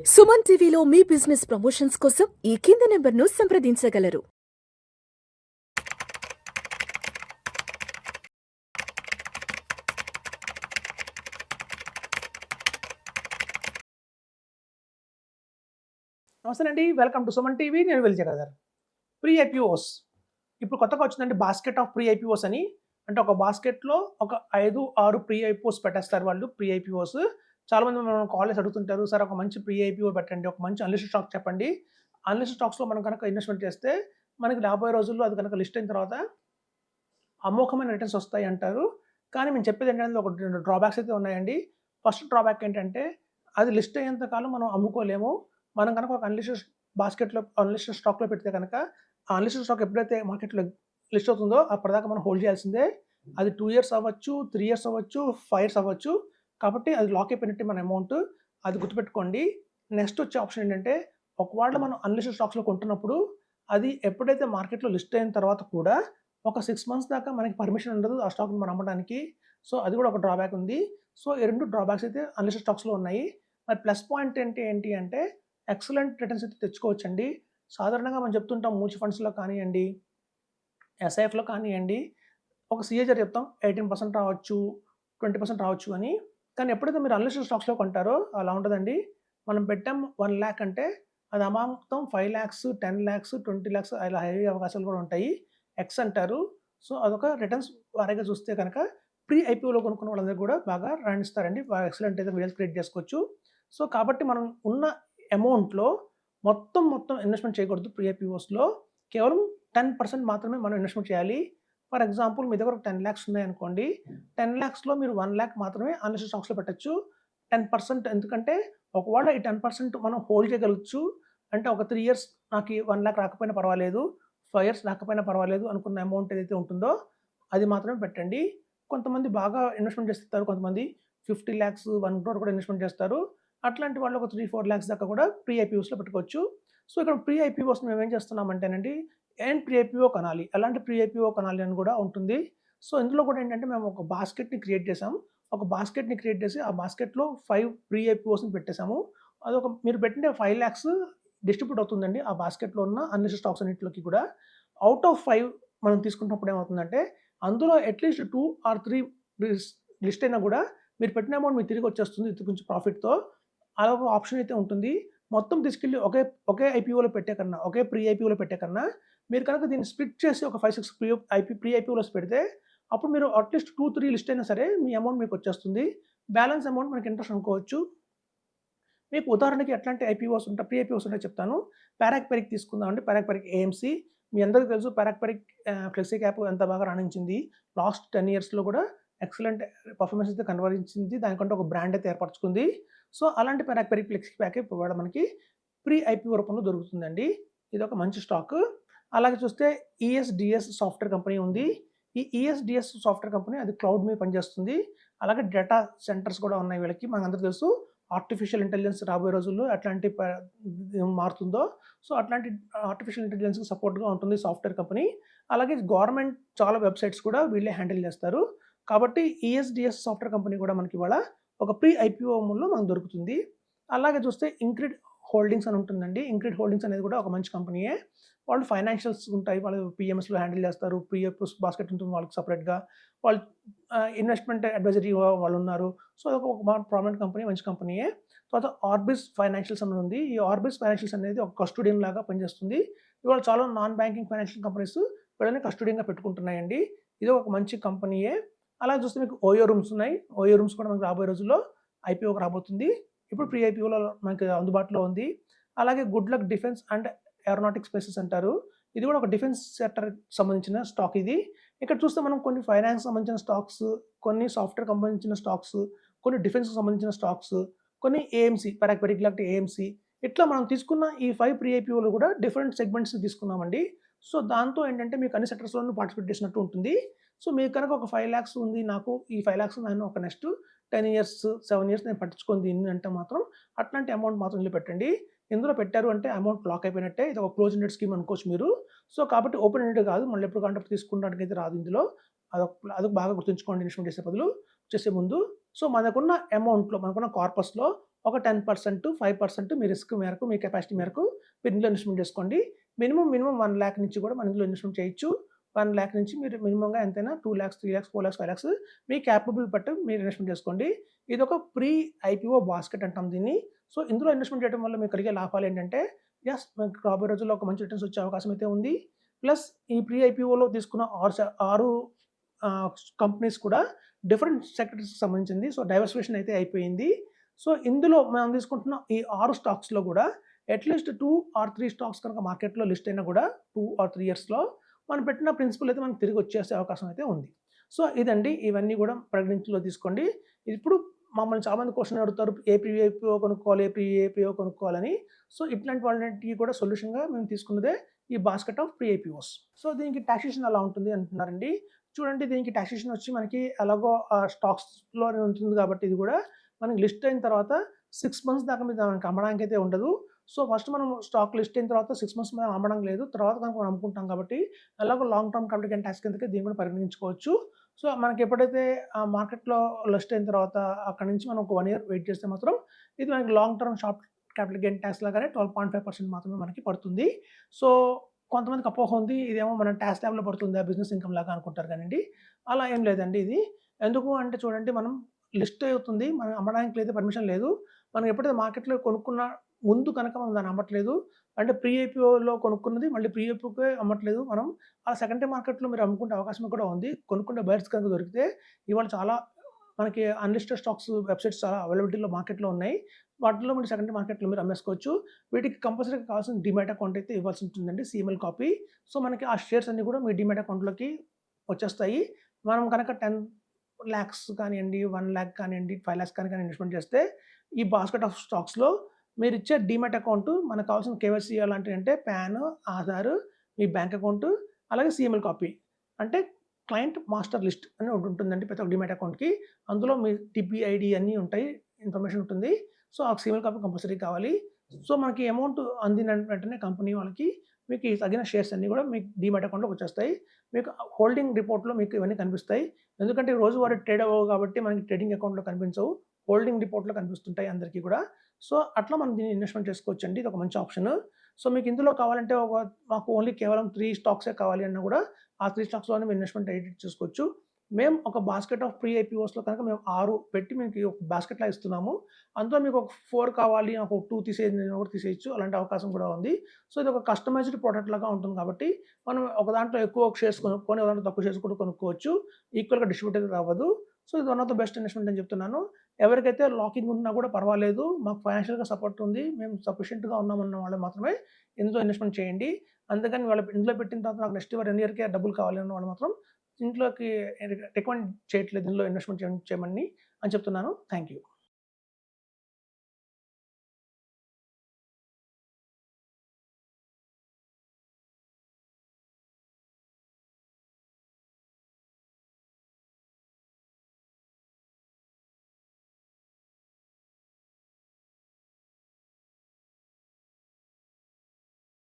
సుమన్ టీవీలో మీ business promotions కోసం ఈ కింది నెంబర్ను సంప్రదించగలరు. నమస్తే అండి. Welcome to Suman TV. నేను వెలిజగదర్. ప్రీ ఐపీఓస్ ఇప్పుడు కొత్తగా వచ్చిందండి బాస్కెట్ ఆఫ్ ప్రీ ఐపీఓస్ అని. అంటే ఒక బాస్కెట్‌లో ఒక 5, 6 ప్రీ ఐపీఓస్ పెట్టేస్తారు వాళ్ళు ప్రీ ఐపీఓస్. చాలామంది మనం కాల్ చేసి అడుగుతుంటారు. సార్ ఒక మంచి ప్రీ ఐపీఓ పెట్టండి. ఒక మంచి అన్‌లిస్టెడ్ స్టాక్ చెప్పండి. అన్‌లిస్టెడ్ స్టాక్స్‌లో మనం గనక ఇన్వెస్ట్‌మెంట్ చేస్తే మనకి రాబోయే రోజుల్లో అది గనక లిస్ట్ అయిన తర్వాత అమోఘమైన రిటర్న్స్ వస్తాయి అంటారు. కానీ మేము చెప్పేది ఏంటంటే ఒక 2 డ్రాబ్యాక్స్ అయితే ఉన్నాయండి. ఫస్ట్ డ్రాబ్యాక్ ఏంటంటే అది లిస్ట్ అయ్యేంత కాలం మనం అమ్ముకోలేము. మనం గనక ఒక అన్‌లిస్టెడ్ స్టాక్‌లో పెడితే గనక ఆ అన్‌లిస్టెడ్ స్టాక్ ఎప్పుడైతే మార్కెట్‌లో లిస్ట్ అవుతుందో అప్పటిదాకా మనం హోల్డ్ చేయాల్సిందే. అది 2 ఇయర్స్ అవ్వచ్చు, 3 ఇయర్స్ అవ్వచ్చు, 5 ఇయర్స్ అవ్వచ్చు. కాబట్టి అది లాక్ అయిపోయినట్టే మన అమౌంట్. అది గుర్తుపెట్టుకోండి. నెక్స్ట్ వచ్చే ఆప్షన్ ఏంటంటే ఒకవేళ మనం అన్‌లిస్టెడ్ స్టాక్స్‌లో కొంటున్నప్పుడు అది ఎప్పుడైతే మార్కెట్‌లో లిస్ట్ అయిన తర్వాత కూడా ఒక 6 మంత్స్ దాకా మనకి పర్మిషన్ ఉండదు ఆ స్టాక్‌ని మనం అమ్మడానికి. సో, అది కూడా ఒక డ్రాబ్యాక్ ఉంది. సో, ఈ 2 డ్రాబ్యాక్స్ అయితే అన్‌లిస్టెడ్ స్టాక్స్‌లో ఉన్నాయి. మరి ప్లస్ పాయింట్ ఏంటి అంటే ఎక్సలెంట్ రిటర్న్స్ అయితే తెచ్చుకోవచ్చండి. సాధారణంగా మనం చెప్తుంటాం మ్యూచువల్ ఫండ్స్‌లో కానియండి, ఎస్ఐఎఫ్‌లో కానియండి, ఒక సిఏజర్ చెప్తాం 18% రావచ్చు, 20% రావచ్చు అని. కానీ ఎప్పుడైతే మీరు అన్‌లిస్టెడ్ స్టాక్స్‌లో కొంటారో అలా ఉండదండి. మనం పెట్టాం 1,00,000 అంటే అది అమాంతం 5,00,000, 10,00,000, 20,00,000 అలా అయ్యే అవకాశాలు కూడా ఉంటాయి. ఎక్స్ అంటారు. సో, అదొక రిటర్న్స్ వారీగా చూస్తే కనుక ప్రీ ఐపీఓలో కొనుక్కున్న వాళ్ళందరూ కూడా బాగా రాణిస్తారండి. బాగా ఎక్సలెంట్ అయితే రిజల్ట్స్ క్రియేట్ చేసుకోవచ్చు. సో, కాబట్టి మనం ఉన్న అమౌంట్‌లో మొత్తం ఇన్వెస్ట్‌మెంట్ చేయకూడదు ప్రీ ఐపీఓస్‌లో. కేవలం 10% మాత్రమే మనం ఇన్వెస్ట్‌మెంట్ చేయాలి. ఫర్ ఎగ్జాంపుల్ మీ దగ్గర ఒక 10,00,000 ఉన్నాయనుకోండి. 10,00,000లో మీరు 1,00,000 మాత్రమే అన్‌లిస్టెడ్ స్టాక్స్‌లో పెట్టొచ్చు. 10% ఎందుకంటే ఒకవేళ ఈ 10% మనం హోల్డ్ చేయగలగొచ్చు. అంటే ఒక 3 ఇయర్స్ నాకు ఈ 1,00,000 రాకపోయినా పర్వాలేదు. 5 ఇయర్స్ రాకపోయినా పర్వాలేదు అనుకున్న అమౌంట్ ఏదైతే ఉంటుందో అది మాత్రమే పెట్టండి. కొంతమంది బాగా ఇన్వెస్ట్‌మెంట్ చేస్తారు. కొంతమంది 50,00,000, 1,00,00,000 కూడా ఇన్వెస్ట్‌మెంట్ చేస్తారు. అట్లాంటి వాళ్ళు ఒక 3, 4 లాక్స్ దాకా కూడా ప్రీ ఐపీఓస్‌లో పెట్టుకోవచ్చు. సో, ఇక్కడ ప్రీ ఐపీఓస్ మేమేం చేస్తున్నామంటేనండి ప్రీ ఐపీఓ కొనాలి. ఎలాంటి ప్రీ ఐపీఓ కొనాలి అని కూడా ఉంటుంది. సో, ఇందులో కూడా ఏంటంటే మేము ఒక బాస్కెట్‌ని క్రియేట్ చేసాం. ఒక బాస్కెట్‌ని క్రియేట్ చేసి ఆ బాస్కెట్‌లో 5 ప్రీ ఐపీఓస్‌ని పెట్టేసాము. మీరు పెట్టిన 5,00,000 డిస్ట్రిబ్యూట్ అవుతుందండి. ఆ బాస్కెట్‌లో ఉన్న అన్‌లిస్టెడ్ స్టాక్స్ అన్నిట్లోకి కూడా. ఔట్ ఆఫ్ 5 మనం తీసుకున్నప్పుడు ఏమవుతుందంటే అందులో అట్‌లీస్ట్ 2 ఆర్ 3 లిస్ లిస్ట్ అయినా కూడా మీరు పెట్టిన అమౌంట్ మీకు తిరిగి వచ్చేస్తుంది ఇది కొంచెం ప్రాఫిట్‌తో. అలా ఒక ఆప్షన్ అయితే ఉంటుంది. మొత్తం తీసుకెళ్ళి ఒకే ఐపీఓలో పెట్టే కన్నా, ఒకే ప్రీ ఐపీఓలో పెట్టే కన్నా, మీరు కనుక దీన్ని స్ప్లిట్ చేసి ఒక 5, 6 ప్రీ ఐపీఓలోస్ పెడితే, అప్పుడు మీరు అట్‌లీస్ట్ 2, 3 లిస్ట్ అయినా సరే మీ అమౌంట్ మీకొచ్చేస్తుంది. బ్యాలెన్స్ అమౌంట్ మనకి ఇంట్రెస్ట్ అనుకోవచ్చు. మీకు ఉదాహరణకి ఎట్లాంటి ప్రీ ఐపీఓస్ ఉంటాయో చెప్తాను. పరాగ్ పెరిగ్ తీసుకుందామండి. పరాగ్ పెరిగ్ ఏఎంసీ. మీ అందరికీ తెలుసు పరాగ్ పెరిగ్ ఫ్లెక్సీ క్యాప్ ఎంత బాగా రాణించింది. లాస్ట్ 10 ఇయర్స్‌లో కూడా ఎక్సలెంట్ పెర్ఫార్మన్స్ అయితే కనబరించింది. దానికంటే ఒక బ్రాండ్ అయితే ఏర్పరచుకుంది. సో, అలాంటి పరాగ్ పెరిగ్ ఫ్లెక్సీ ప్యాక్ ఇప్పుడు కూడా మనకి ప్రీ ఐపీఓ రూపంలో దొరుకుతుందండి. ఇదొక మంచి స్టాకు. అలాగే చూస్తే ఈఎస్‌డిఎస్ సాఫ్ట్‌వేర్ కంపెనీ ఉంది. ఈ ఈఎస్‌డిఎస్ సాఫ్ట్‌వేర్ కంపెనీ అది క్లౌడ్ మీద పనిచేస్తుంది. అలాగే డేటా సెంటర్స్ కూడా ఉన్నాయి వీళ్ళకి. మనందరికీ తెలుసు ఆర్టిఫిషియల్ ఇంటెలిజెన్స్ రాబోయే రోజుల్లో ఎట్లాంటి మారుతుందో, సో, అట్లాంటి ఆర్టిఫిషియల్ ఇంటెలిజెన్స్‌కి సపోర్ట్‌గా ఉంటుంది సాఫ్ట్‌వేర్ కంపెనీ. అలాగే గవర్నమెంట్ చాలా వెబ్‌సైట్స్ కూడా వీళ్ళే హ్యాండిల్ చేస్తారు. కాబట్టి ఈఎస్‌డిఎస్ సాఫ్ట్‌వేర్ కంపెనీ కూడా మనకి ఇవాళ ఒక ప్రీ ఐపీఓలో మనకు దొరుకుతుంది. అలాగే చూస్తే ఇంక్రిడ్ హోల్డింగ్స్ అని ఉంటుందండి. ఇంక్రిడ్ హోల్డింగ్స్ అనేది కూడా ఒక మంచి కంపెనీయే. వాళ్ళు ఫైనాన్షియల్స్ ఉంటాయి. వాళ్ళు పీఎంఎస్‌లో హ్యాండిల్ చేస్తారు. ప్రీ ఐపీఓస్ బాస్కెట్ ఉంటుంది వాళ్ళకి సెపరేట్‌గా. వాళ్ళు ఇన్వెస్ట్‌మెంట్ అడ్వైజరీ వాళ్ళున్నారు. సో, అదొక ప్రామినెంట్ కంపెనీ, మంచి కంపెనీయే. తర్వాత ఆర్బిస్ ఫైనాన్షియల్స్ అని ఉంది. ఈ ఆర్బిస్ ఫైనాన్షియల్స్ అనేది ఒక కస్టోడియన్ లాగా పనిచేస్తుంది. ఇవాళ చాలా నాన్ బ్యాంకింగ్ ఫైనాన్షియల్ కంపెనీస్ వీళ్ళని కస్టోడియన్‌గా పెట్టుకుంటున్నాయండి. ఇది ఒక మంచి కంపెనీయే. అలా చూస్తే మీకు ఓయో రూమ్స్ ఉన్నాయి. ఓయో రూమ్స్ కూడా మనకు రాబోయే రోజుల్లో ఐపీఓకి రాబోతుంది. ఇప్పుడు ప్రీ ఐపీఓలో మనకి అందుబాటులో ఉంది. అలాగే good luck defence and aeronautic spaces అంటారు. ఇది కూడా ఒక డిఫెన్స్ సెక్టర్‌కి సంబంధించిన స్టాక్ ఇది. ఇక్కడ చూస్తే మనం కొన్ని ఫైనాన్స్ సంబంధించిన స్టాక్స్, కొన్ని సాఫ్ట్‌వేర్‌కి సంబంధించిన స్టాక్స్, కొన్ని డిఫెన్స్‌కి సంబంధించిన స్టాక్స్, కొన్ని ఏఎంసీ, పరాగ్ పెరిగ్ లాంటి ఏఎంసీ ఇట్లా మనం తీసుకున్న ఈ 5 ప్రీ ఐపీఓలు కూడా డిఫరెంట్ సెగ్మెంట్స్ తీసుకున్నామండి. సో, దాంతో ఏంటంటే మీకు అన్ని సెక్టర్స్‌లోనూ పార్టిసిపేట్ చేసినట్టు ఉంటుంది. సో, మీకు కనుక ఒక 5,00,000 ఉంది నాకు, ఈ 5,00,000 నేను ఒక నెక్స్ట్ 10 ఇయర్స్, 7 ఇయర్స్ నేను పట్టించుకోను దీన్ని అంటే మాత్రం అట్లాంటి అమౌంట్ మాత్రం ఇందులో పెట్టండి. ఇందులో పెట్టారు అంటే అమౌంట్ లాక్ అయిపోయినట్టే. ఇది ఒక క్లోజ్ ఎండెడ్ స్కీమ్ అనుకోవచ్చు మీరు. సో, కాబట్టి ఓపెన్ ఎండెడ్ కాదు. మళ్ళీ ఎప్పుడు కావాలంటే అప్పుడు తీసుకున్నట్టుగైతే రాదు ఇందులో. అదొక బాగా గుర్తుంచుకోండి ఇన్వెస్ట్‌మెంట్ చేసే ముందు. సో, మనకున్న అమౌంట్‌లో, మనకున్న కార్పస్‌లో ఒక 10%, 5% మీ రిస్క్ మేరకు, మీ కెపాసిటీ మేరకు మీరు ఇందులో ఇన్వెస్ట్‌మెంట్ చేసుకోండి. మినిమమ్ 1,00,000 నుంచి కూడా మనం ఇందులో ఇన్వెస్ట్‌మెంట్ చేయొచ్చు. 1,00,000 నుంచి మీరు మినిమమ్‌గా ఎంతైనా 2,00,000, 3,00,000, 4,00,000, 5,00,000 మీ క్యాపబుల్ బట్టి మీరు ఇన్వెస్ట్‌మెంట్ చేసుకోండి. ఇదొక ప్రీ ఐపీఓ బాస్కెట్ అంటాం దీన్ని. సో, ఇందులో ఇన్వెస్ట్‌మెంట్ చేయడం వల్ల మీకు కలిగే లాభాలేంటంటే, మీకు రాబోయే రోజుల్లో ఒక మంచి రిటర్న్స్ వచ్చే అవకాశం అయితే ఉంది. ప్లస్ ఈ ప్రీ ఐపీఓలో తీసుకున్న 6 కంపెనీస్ కూడా డిఫరెంట్ సెక్టర్స్‌కి సంబంధించింది. సో, డైవర్సిఫికేషన్ అయితే అయిపోయింది. సో, ఇందులో మనం తీసుకుంటున్న ఈ 6 స్టాక్స్‌లో కూడా అట్‌లీస్ట్ 2 ఆర్ 3 స్టాక్స్ కనుక మార్కెట్‌లో లిస్ట్ అయినా కూడా 2 ఆర్ 3 ఇయర్స్‌లో మనం పెట్టిన ప్రిన్సిపల్ అయితే మనకు తిరిగి వచ్చేసే అవకాశం అయితే ఉంది. సో, ఇదండి. ఇవన్నీ కూడా పరిగణనలో తీసుకోండి. ఇప్పుడు మమ్మల్ని చాలామంది క్వెషన్ అడుగుతారు. ఏ ప్రీఐపీఓ కొనుక్కోవాలి, ఏ ప్రీఐపీఓ కొనుక్కోవాలని. సో, ఇట్లాంటి వాళ్ళన్నిటికి కూడా సొల్యూషన్‌గా మేము తీసుకున్నదే ఈ బాస్కెట్ ఆఫ్ ప్రీఐపీఓస్. సో, దీనికి టాక్సేషన్ ఎలా ఉంటుంది అంటున్నారండి. చూడండి, దీనికి టాక్సేషన్ వచ్చి మనకి ఎలాగో స్టాక్స్‌లోనే ఉంటుంది కాబట్టి ఇది కూడా మనకి లిస్ట్ అయిన తర్వాత 6 మంత్స్ దాకా మీద మనకి అమ్మడానికైతే ఉండదు. సో, ఫస్ట్ మనం స్టాక్ లిస్ట్ అయిన తర్వాత 6 మంత్స్ మనం అమ్మడం లేదు. తర్వాత కనుక మనం అమ్ముకుంటాం కాబట్టి ఎలాగో long term capital gain talks కిందకి దీన్ని కూడా పరిగణించుకోవచ్చు. సో, మనకి ఎప్పుడైతే మార్కెట్‌లో లిస్ట్ అయిన తర్వాత అక్కడి నుంచి మనం ఒక 1 ఇయర్ వెయిట్ చేస్తే మాత్రం ఇది మనకి long term short capital gain talks లాగానే 12.5% మాత్రమే మనకి పడుతుంది. సో, కొంతమందికి అపోహ ఉంది. ఇదేమో మన టాక్స్ ల్యాబ్‌లో పడుతుందా బిజినెస్ ఇన్‌కమ్ లాగా అనుకుంటారు కానండి. అలా ఏం లేదండి ఇది. ఎందుకు అంటే చూడండి, మనం లిస్ట్ అవుతుంది. మనం అమ్మడానికి అయితే పర్మిషన్ లేదు. మనం ఎప్పుడైతే మార్కెట్‌లో కొనుక్కున్న ముందు కనుక మనం దాన్ని అమ్మట్లేదు. అంటే ప్రీ ఐపీఓలో కొనుక్కున్నది మళ్ళీ ప్రీ ఐపీఓకే అమ్మట్లేదు మనం. ఆ సెకండరీ మార్కెట్‌లో మీరు అమ్ముకునే అవకాశం కూడా ఉంది. కొనుక్కునే బయర్స్ కనుక దొరికితే ఇవాళ చాలా మనకి అన్‌లిస్టెడ్ స్టాక్స్ వెబ్‌సైట్స్ చాలా అవైలబిలిటీలో మార్కెట్‌లో ఉన్నాయి. వాటిలో మీరు సెకండరీ మార్కెట్‌లో మీరు అమ్మేసుకోవచ్చు. వీటికి కంపల్సరీగా కావాల్సిన డీమ్యాట్ అకౌంట్ అయితే ఇవ్వాల్సి ఉంటుందండి. CML copy. సో, మనకి ఆ షేర్స్ అన్నీ కూడా మీ డీమ్యాట్ అకౌంట్‌లోకి వచ్చేస్తాయి. మనం కనుక 10,00,000 కానియండి, 1,00,000 కానియండి, 5,00,000 కానీ ఇన్వెస్ట్‌మెంట్ చేస్తే ఈ బాస్కెట్ ఆఫ్ స్టాక్స్‌లో మీరిచ్చే డీమ్యాట్ అకౌంట్ మనకు కావాల్సిన కేవైసీ ఎలాంటివంటే పాన్, ఆధార్, మీ బ్యాంక్ అకౌంట్, అలాగే సీఎంఎల్ కాపీ. అంటే క్లయింట్ మాస్టర్ లిస్ట్ అని ఒకటి ఉంటుందండి ప్రతి ఒక్క డీమ్యాట్ అకౌంట్‌కి. అందులో మీ టీపీఐడీ అన్నీ ఉంటాయి. ఇన్ఫర్మేషన్ ఉంటుంది. సో, ఆ సీఎంఎల్ కాపీ కంపల్సరీ కావాలి. సో, మనకి అమౌంట్ అందిన వెంటనే కంపెనీ వాళ్ళకి మీకు ఈ తగిన షేర్స్ అన్నీ కూడా మీకు డీమ్యాట్ అకౌంట్‌లోకి వచ్చేస్తాయి. మీకు హోల్డింగ్ రిపోర్ట్‌లో మీకు ఇవన్నీ కనిపిస్తాయి. ఎందుకంటే రోజువారీ ట్రేడ్ అవ్వవు కాబట్టి మనకి ట్రేడింగ్ అకౌంట్‌లో కనిపించవు. హోల్డింగ్ రిపోర్ట్‌లో కనిపిస్తుంటాయి అందరికీ కూడా. సో, అట్లా మనం దీన్ని ఇన్వెస్ట్‌మెంట్ చేసుకోవచ్చండి. ఇది ఒక మంచి ఆప్షన్. సో, మీకు ఇందులో కావాలంటే మాకు ఓన్లీ కేవలం 3 స్టాక్సే కావాలి అన్నా కూడా ఆ 3 స్టాక్స్‌లోనే మీరు ఇన్వెస్ట్‌మెంట్ ఎడిట్ చేసుకోవచ్చు. మేము ఒక బాస్కెట్ ఆఫ్ ప్రీ ఐపీఓస్‌లో కనుక మేము 6 పెట్టి మీకు ఒక బాస్కెట్‌లా ఇస్తున్నాము. అందులో మీకు ఒక 4 కావాలి, నాకు ఒక 2 తీసేయండి అని కూడా తీసేయొచ్చు. అలాంటి అవకాశం కూడా ఉంది. సో, ఇది ఒక కస్టమైజ్డ్ ప్రొడక్ట్ లాగా ఉంటుంది కాబట్టి మనం ఒక దాంట్లో ఎక్కువ షేర్స్ కొనుక్కొని, ఒక దాంట్లో తక్కువ షేర్స్ కూడా కొనుక్కోవచ్చు. ఈక్వల్‌గా డిస్ట్రిబ్యూట్ అయితే అవ్వదు. సో, ఇది one of the best investment అని చెప్తున్నాను. ఎవరికైతే లాకింగ్ ఉన్నా కూడా పర్వాలేదు. మాకు ఫైనాన్షియల్‌గా సపోర్ట్ ఉంది. మేము సఫిషియెంట్‌గా ఉన్నామన్న వాళ్ళు మాత్రమే ఇందులో ఇన్వెస్ట్‌మెంట్ చేయండి. అందుకని ఇందులో పెట్టిన తర్వాత నాకు నెక్స్ట్ 1 ఇయర్‌కే డబ్బులు కావాలి అన్న వాళ్ళు మాత్రం ఇంట్లోకి రికమెండ్ చేయట్లేదు ఇందులో ఇన్వెస్ట్‌మెంట్ చేయమని అని చెప్తున్నాను. Thank you.